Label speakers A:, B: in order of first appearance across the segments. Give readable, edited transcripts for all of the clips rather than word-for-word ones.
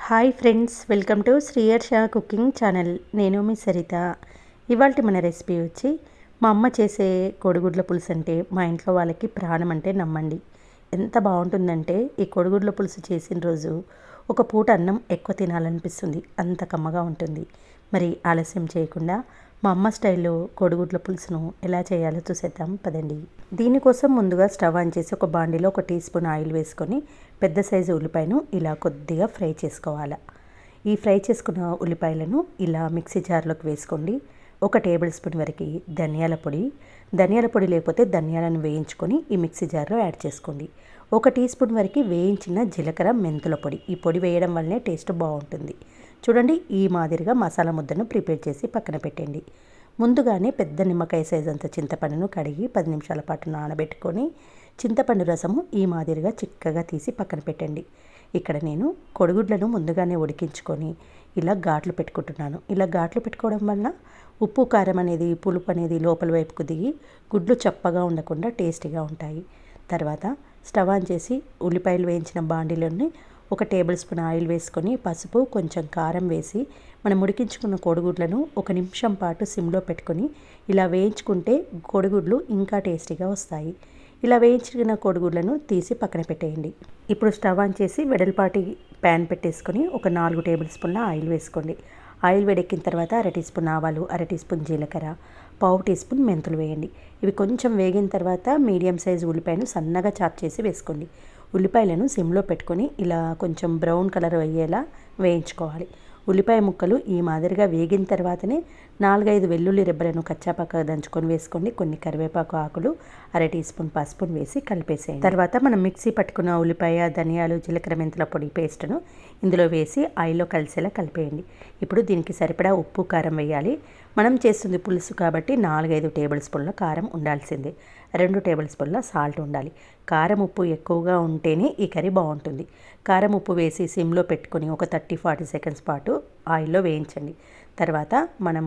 A: Hi friends, welcome to Sriyarsha cooking channel. నేను మీ సరిత. ఇవాళ మన రెసిపీ వచ్చి మా అమ్మ చేసే కోడిగుడ్ల పులుసు అంటే మా ఇంట్లో వాళ్ళకి ప్రాణం అంటే నమ్మండి. ఎంత బాగుంటుందంటే ఈ కోడిగుడ్ల పులుసు చేసిన రోజు ఒక పూట అన్నం ఎక్కువ తినాలనిపిస్తుంది, అంత కమ్మగా ఉంటుంది. మరి ఆలస్యం చేయకుండా మా అమ్మ స్టైల్లో కోడిగుడ్ల పులుసును ఎలా చేయాలో చూసేద్దాం పదండి. దీనికోసం ముందుగా స్టవ్ ఆన్ చేసి ఒక బాండీలో 1 టీ స్పూన్ ఆయిల్ వేసుకొని పెద్ద సైజు ఉల్లిపాయను ఇలా కొద్దిగా ఫ్రై చేసుకోవాలి. ఈ ఫ్రై చేసుకున్న ఉల్లిపాయలను ఇలా మిక్సీ జార్లోకి వేసుకోండి. 1 టేబుల్ స్పూన్ వరకు ధనియాల పొడి లేకపోతే ధనియాలను వేయించుకొని ఈ మిక్సీ జార్లో యాడ్ చేసుకోండి. 1 టీ స్పూన్ వరకు వేయించిన జీలకర్ర మెంతుల పొడి. ఈ పొడి వేయడం వల్లనే టేస్ట్ బాగుంటుంది. చూడండి, ఈ మాదిరిగా మసాలా ముద్దను ప్రిపేర్ చేసి పక్కన పెట్టండి. ముందుగానే పెద్ద నిమ్మకాయ సైజ్ అంత చింతపండును కడిగి 10 నిమిషాల పాటు నానబెట్టుకొని చింతపండు రసము ఈ మాదిరిగా చిక్కగా తీసి పక్కన పెట్టండి. ఇక్కడ నేను కోడిగుడ్లను ముందుగానే ఉడికించుకొని ఇలా ఘాట్లు పెట్టుకుంటున్నాను. ఇలా ఘాట్లు పెట్టుకోవడం వల్ల ఉప్పు కారం అనేది పులుపు అనేది లోపల వైపుకు దిగి గుడ్లు చప్పగా ఉండకుండా టేస్టీగా ఉంటాయి. తర్వాత స్టవ్ ఆన్ చేసి ఉల్లిపాయలు వేయించిన బాండీలోని 1 టేబుల్ స్పూన్ ఆయిల్ వేసుకొని పసుపు కొంచెం కారం వేసి మనం ఉడికించుకున్న కోడిగుడ్లను 1 నిమిషం పాటు సిమ్లో పెట్టుకొని ఇలా వేయించుకుంటే కోడిగుడ్లు ఇంకా టేస్టీగా వస్తాయి. ఇలా వేయించిన కోడిగుడ్లను తీసి పక్కన పెట్టేయండి. ఇప్పుడు స్టవ్ ఆన్ చేసి వెడల్పాటి ప్యాన్ పెట్టేసుకొని ఒక 4 టేబుల్ స్పూన్ల ఆయిల్ వేసుకోండి. ఆయిల్ వేడెక్కిన తర్వాత 1/2 టీ స్పూన్ ఆవాలు, 1/2 టీ స్పూన్ జీలకర్ర, 1/2 టీ స్పూన్ మెంతులు వేయండి. ఇవి కొంచెం వేగిన తర్వాత మీడియం సైజు ఉల్లిపాయను సన్నగా చాప్ చేసి వేసుకోండి. ఉల్లిపాయలను సిమ్లో పెట్టుకొని ఇలా కొంచెం బ్రౌన్ కలర్ అయ్యేలా వేయించుకోవాలి. ఉల్లిపాయ ముక్కలు ఈ మాదిరిగా వేగిన తర్వాతనే 4-5 వెల్లుల్లి రెబ్బలను కచ్చాపక్క దంచుకొని వేసుకోండి. కొన్ని కరివేపాకు ఆకులు, 1/2 టీ స్పూన్ పసుపును వేసి కలిపేసేయండి. తర్వాత మనం మిక్సీ పట్టుకున్న ఉల్లిపాయ, ధనియాలు, జీలకర్ర మెంతుల పొడి పేస్ట్ను ఇందులో వేసి ఆయిల్లో కలిసేలా కలిపేయండి. ఇప్పుడు దీనికి సరిపడా ఉప్పు కారం వేయాలి. మనం చేస్తుంది పులుసు కాబట్టి 4-5 టేబుల్ స్పూన్ల కారం ఉండాల్సిందే. 2 టేబుల్ స్పూన్ల సాల్ట్ ఉండాలి. కారం ఉప్పు ఎక్కువగా ఉంటేనే ఈ కర్రీ బాగుంటుంది. కారం ఉప్పు వేసి సిమ్లో పెట్టుకొని ఒక 30-40 సెకండ్స్ పాటు ఆయిల్లో వేయించండి. తర్వాత మనం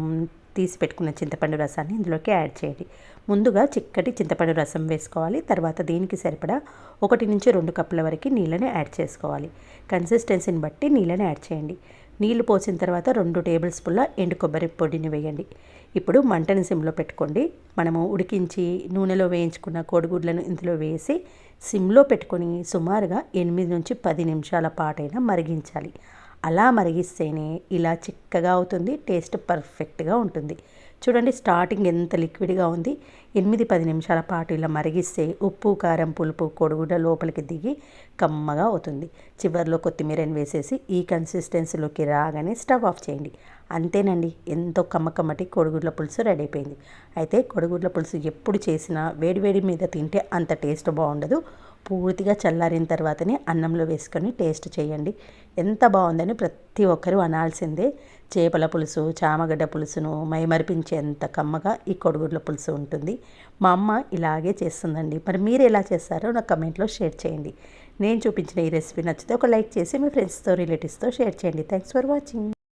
A: తీసి పెట్టుకున్న చింతపండు రసాన్ని ఇందులోకి యాడ్ చేయండి. ముందుగా చిక్కటి చింతపండు రసం వేసుకోవాలి. తర్వాత దీనికి సరిపడా 1 నుంచి 2 కప్పుల వరకు నీళ్ళని యాడ్ చేసుకోవాలి. కన్సిస్టెన్సీని బట్టి నీళ్ళని యాడ్ చేయండి. నీళ్లు పోసిన తర్వాత 2 టేబుల్ స్పూన్ల ఎండు కొబ్బరి పొడిని వేయండి. ఇప్పుడు మంటని సిమ్లో పెట్టుకోండి. మనము ఉడికించి నూనెలో వేయించుకున్న కోడిగుడ్లను ఇందులో వేసి సిమ్లో పెట్టుకొని సుమారుగా 8 నుంచి 10 నిమిషాల పాటైనా మరిగించాలి. అలా మరిగిస్తేనే ఇలా చిక్కగా అవుతుంది, టేస్ట్ పర్ఫెక్ట్గా ఉంటుంది. చూడండి, స్టార్టింగ్ ఎంత లిక్విడ్గా ఉంది. 8-10 నిమిషాల పాటు ఇలా మరిగిస్తే ఉప్పు కారం పులుపు కోడిగుడ్డ లోపలికి దిగి కమ్మగా అవుతుంది. చివరిలో కొత్తిమీరని వేసేసి ఈ కన్సిస్టెన్సీలోకి రాగానే స్టవ్ ఆఫ్ చేయండి. అంతేనండి, ఎంతో కమ్మకమ్మటి కోడిగుడ్ల పులుసు రెడీ అయిపోయింది. అయితే కోడిగుడ్ల పులుసు ఎప్పుడు చేసినా వేడివేడి మీద తింటే అంత టేస్ట్ బాగుండదు. పూర్తిగా చల్లారిన తర్వాతనే అన్నంలో వేసుకొని టేస్ట్ చేయండి. ఎంత బాగుందని ప్రతి ఒక్కరూ అనాల్సిందే. చేపల పులుసు, చామగడ్డ పులుసును మైమరిపించేంత కమ్మగా ఈ కోడిగుడ్ల పులుసు ఉంటుంది. మా అమ్మ ఇలాగే చేస్తుందండి. మరి మీరు ఎలా చేస్తారో నాకు కమెంట్లో షేర్ చేయండి. నేను చూపించిన ఈ రెసిపీ నచ్చితే ఒక లైక్ చేసి మీ ఫ్రెండ్స్తో రిలేటివ్స్తో షేర్ చేయండి. Thanks for watching.